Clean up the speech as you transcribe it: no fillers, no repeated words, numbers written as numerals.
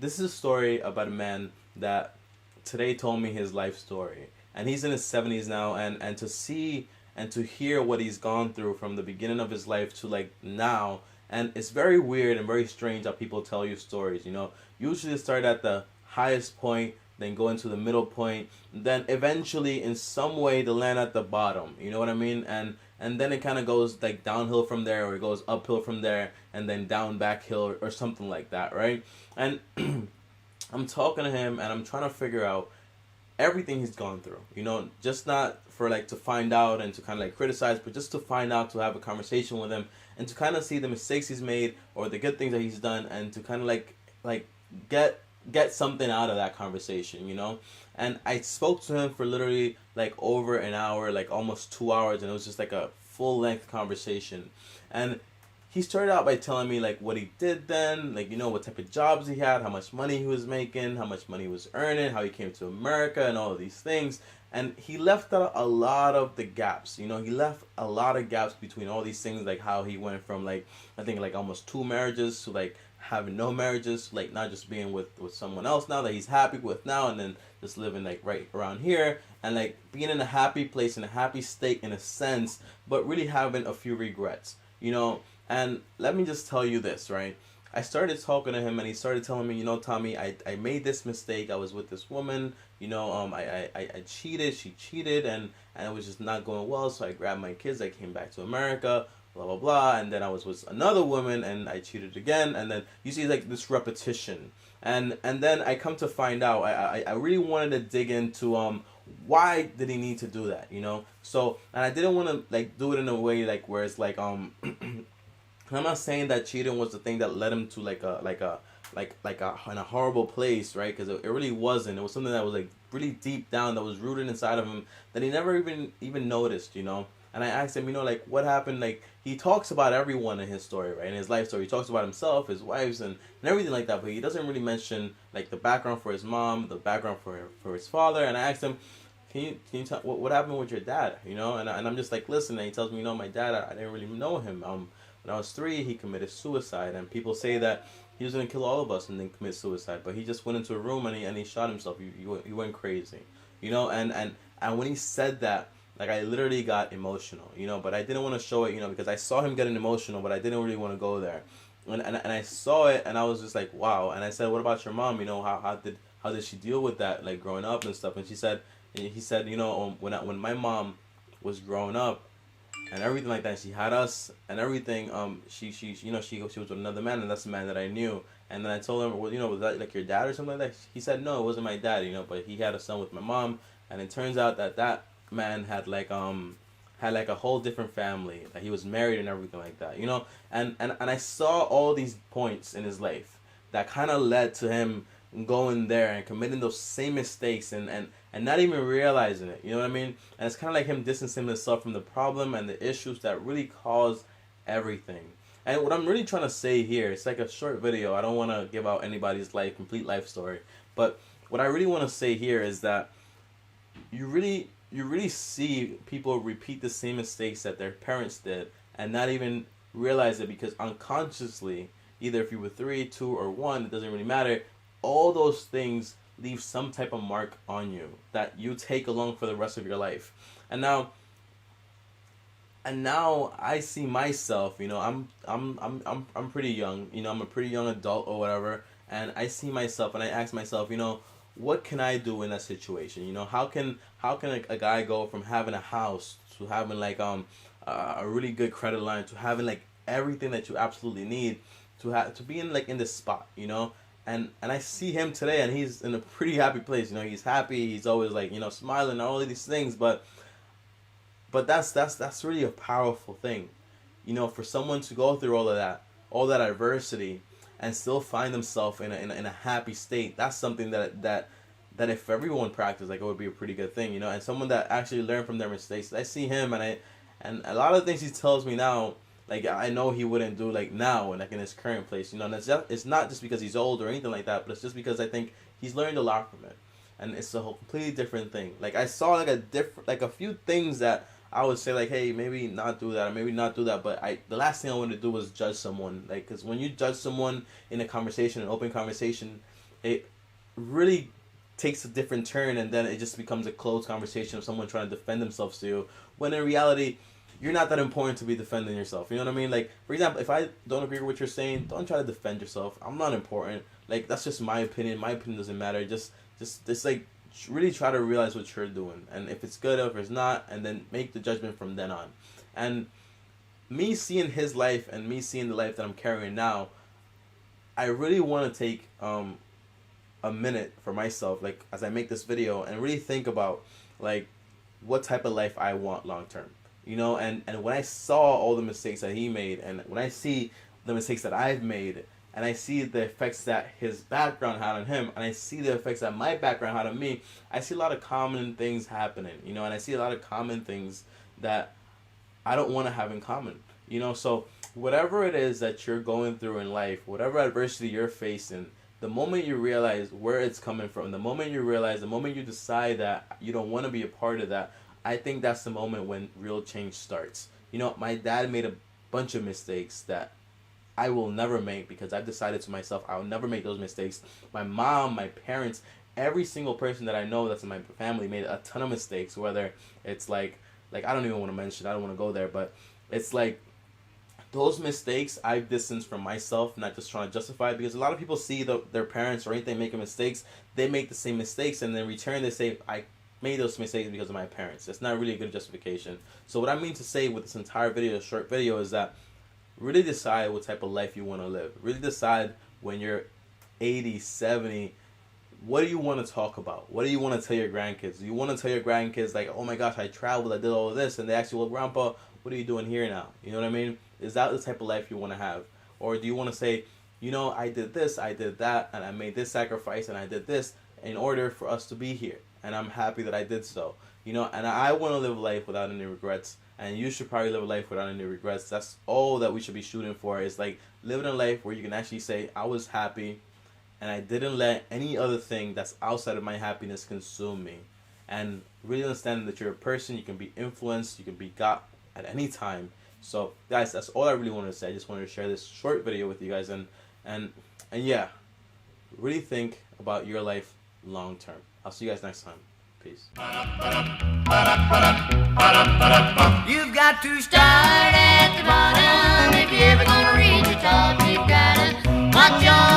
this is a story about a man that today told me his life story, and he's in his 70s now, and to see and to hear what he's gone through from the beginning of his life to like now. And it's very weird and very strange how people tell you stories. Usually they start at the highest point, then go into the middle point, then eventually in some way they land at the bottom. You know what I mean? And then it kind of goes like downhill from there, or it goes uphill from there, and then down back hill, or something like that, right? And I'm talking to him, and I'm trying to figure out everything he's gone through. Just not for like to find out and to kind of like criticize, but just to find out, to have a conversation with him, and to kind of see the mistakes he's made or the good things that he's done, and to kind of like get something out of that conversation. And I spoke to him for literally like over an hour, like almost 2 hours, and it was just like a full length conversation. And he started out by telling me like what he did then, like what type of jobs he had, how much money he was making, how much money he was earning, how he came to America, and all of these things. And he left out a lot of the gaps. He left a lot of gaps between all these things, like how he went from like, I think like almost 2 marriages to like having no marriages, like not just being with someone else now that he's happy with now, and then just living like right around here, and like being in a happy place, in a happy state in a sense, but really having a few regrets. And let me just tell you this, right? I started talking to him, and he started telling me, Tommy, I made this mistake. I was with this woman, I cheated, she cheated, and it was just not going well, so I grabbed my kids, I came back to America, blah, blah, blah, and then I was with another woman, and I cheated again, and then you see like this repetition. And then I come to find out, I really wanted to dig into why did he need to do that, So, and I didn't want to like do it in a way like where it's like I'm not saying that cheating was the thing that led him to like a in a horrible place, right? Because it really wasn't. It was something that was like really deep down, that was rooted inside of him, that he never even noticed, And I asked him, like, what happened? Like, he talks about everyone in his story, right? In his life story, he talks about himself, his wives, and everything like that. But he doesn't really mention like the background for his mom, the background for his father. And I asked him, can you tell what happened with your dad? And I'm just like, listen. And he tells me, my dad, I didn't really know him. When I was 3, he committed suicide, and people say that he was gonna kill all of us and then commit suicide. But he just went into a room and he shot himself. He went crazy, And when he said that, like, I literally got emotional, But I didn't want to show it, because I saw him getting emotional, but I didn't really want to go there. And I saw it, and I was just like, wow. And I said, what about your mom? How did she deal with that, like growing up and stuff? And he said, when my mom was growing up and everything like that, she had us and everything. She was with another man, and that's the man that I knew. And then I told him, well, was that like your dad or something like that? He said, no, it wasn't my dad, but he had a son with my mom, and it turns out that man had like a whole different family, that he was married and everything like that, And I saw all these points in his life that kind of led to him going there and committing those same mistakes and not even realizing it, you know what I mean? And it's kind of like him distancing himself from the problem and the issues that really cause everything. And what I'm really trying to say here, it's like a short video. I don't want to give out anybody's complete life story. But what I really want to say here is that you really see people repeat the same mistakes that their parents did and not even realize it, because unconsciously, either if you were 3, 2, or 1, it doesn't really matter, all those things leave some type of mark on you that you take along for the rest of your life. And now I see myself, I'm pretty young, I'm a pretty young adult or whatever, and I see myself and I ask myself, what can I do in that situation? How can a guy go from having a house to having like a really good credit line to having like everything that you absolutely need to be in this spot, And I see him today, and he's in a pretty happy place. He's happy. He's always like, smiling and all of these things. But that's really a powerful thing, for someone to go through all that adversity, and still find themselves in a happy state. That's something that if everyone practiced, like, it would be a pretty good thing, And someone that actually learned from their mistakes. I see him, and a lot of things he tells me now, like, I know he wouldn't do like now and like in his current place, And it's not just because he's old or anything like that, but it's just because I think he's learned a lot from it, and it's a whole completely different thing. Like, I saw like a few things that I would say like, hey, maybe not do that or maybe not do that, but the last thing I wanted to do was judge someone, like, because when you judge someone in a conversation, an open conversation, it really takes a different turn, and then it just becomes a closed conversation of someone trying to defend themselves to you, when in reality you're not that important to be defending yourself. You know what I mean? Like, for example, if I don't agree with what you're saying, don't try to defend yourself. I'm not important. Like, that's just my opinion. My opinion doesn't matter. Just like, really try to realize what you're doing, and if it's good or if it's not, and then make the judgment from then on. And me seeing his life and me seeing the life that I'm carrying now, I really want to take a minute for myself, like, as I make this video, and really think about, like, what type of life I want long term. You know, and when I saw all the mistakes that he made, and when I see the mistakes that I've made, and I see the effects that his background had on him, and I see the effects that my background had on me, I see a lot of common things happening, you know, and I see a lot of common things that I don't want to have in common, you know. So whatever it is that you're going through in life, whatever adversity you're facing, the moment you realize where it's coming from, the moment you decide that you don't want to be a part of that, I think that's the moment when real change starts. You know, my dad made a bunch of mistakes that I will never make, because I've decided to myself I will never make those mistakes. My mom, my parents, every single person that I know that's in my family made a ton of mistakes, whether it's like I don't even want to mention, I don't want to go there, but it's like those mistakes I've distanced from myself, not just trying to justify it, because a lot of people see their parents or anything making mistakes, they make the same mistakes, and then in return they say, I made those mistakes because of my parents. It's not really a good justification. So what I mean to say with this entire video, short video, is that really decide what type of life you want to live. Really decide when you're 80, 70, what do you want to talk about? What do you want to tell your grandkids? Do you want to tell your grandkids, like, oh my gosh, I traveled, I did all of this, and they ask you, well, grandpa, what are you doing here now? You know what I mean? Is that the type of life you want to have? Or do you want to say, you know, I did this, I did that, and I made this sacrifice, and I did this in order for us to be here, and I'm happy that I did so. You know, and I want to live life without any regrets, and you should probably live a life without any regrets. That's all that we should be shooting for, is like living a life where you can actually say, I was happy, and I didn't let any other thing that's outside of my happiness consume me. And really understanding that you're a person, you can be influenced, you can be got at any time. So guys, that's all I really wanted to say. I just wanted to share this short video with you guys, and yeah, really think about your life long term. I'll see you guys next time. Peace. You've got to start at the bottom if you're ever gonna reach the top. You've gotta watch your